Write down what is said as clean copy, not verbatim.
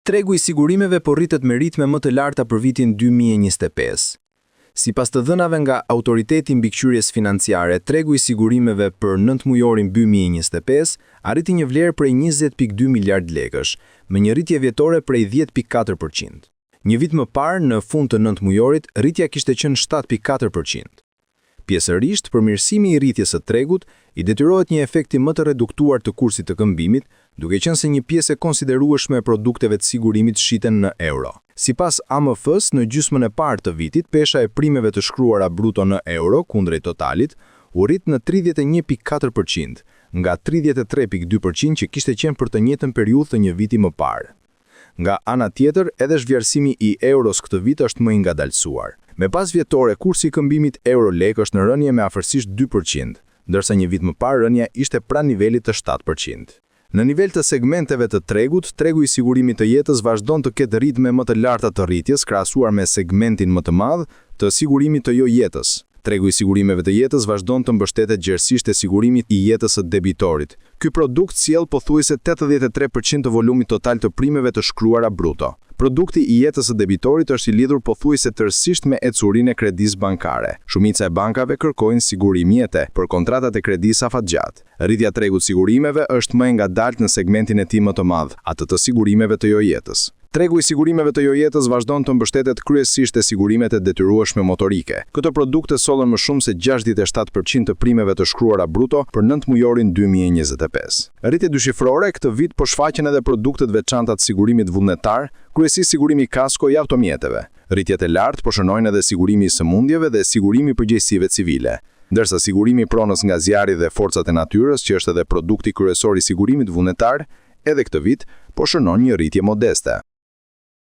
Tregu i sigurimeve po rritet me ritme më të larta për vitin 2025. Sipas të dhënave nga Autoriteti Mbikëqyrjes Financiare, tregu i sigurimeve për 9 mujorin 2025 arriti një vlerë prej 20.2 miliard lekësh, me një rritje vjetore prej 10.4%. Një vit më parë, në fund të 9 mujorit, rritja kishte qenë 7.4%. Pjesërisht, përmirësimi i rritjes së tregut i detyrohet një efekti më të reduktuar të kursit të këmbimit, duke qenë se një pjesë e konsiderueshme e produkteve të sigurimit shiten në euro. Sipas AMF-s, në gjysmën e parë të vitit, pesha e primeve të shkruara bruto në euro kundrejt totalit u rrit në 31.4%, nga 33.2% që kishte qenë për të njëjtën periudhë të një viti më parë. Nga ana tjetër, edhe zhvlerësimi i euros këtë vit është më i ngadalësuar. Me pas vjetore, kursi i këmbimit euro-lek është në rënje me afërsisht 2%, ndërsa një vit më parë rënja ishte pranë nivelit të 7%. Në nivel të segmenteve të tregut, tregu i sigurimit të jetës vazhdon të ketë ritme më të larta të rritjes krahasuar me segmentin më të madh të sigurimit të jo jetës. Tregu i sigurimeve të jetës vazhdon të mbështetet gjerësisht e sigurimit i jetës së debitorit. Ky produkt sjell pothuajse 83% të volumit total të primeve të shkruara bruto. Produkti i jetës së debitorit është i lidhur pothuajse tërësisht me ecurinë e kredisë bankare. Shumica e bankave kërkojnë sigurim jete për kontratat e kredisë afatgjatë. Rritja e tregut sigurimeve është më e ngadaltë në segmentin e tij më të madh, atë të sigurimeve të jo jetës. Tregu i sigurimeve të jo jetës vazhdon të mbështetet kryesisht te sigurimet e detyrueshme motorike. Këto produkte sollën më shumë se 67% të primeve të shkruara bruto për 9 mujorin 2025. Rritje dyshifrore këtë vit po shfaqen edhe produktet veçanta të sigurimit vullnetar, kryesisht sigurimi kasko i automjeteve. Rritjet e lartë po shënojnë edhe sigurimi i sëmundjeve dhe sigurimi i përgjegjësive civile, ndërsa sigurimi i pronës nga zjarri dhe forcat e natyrës, që është edhe produkti kryesor i sigurimit vullnetar, edhe këtë vit po shënon një rritje modeste.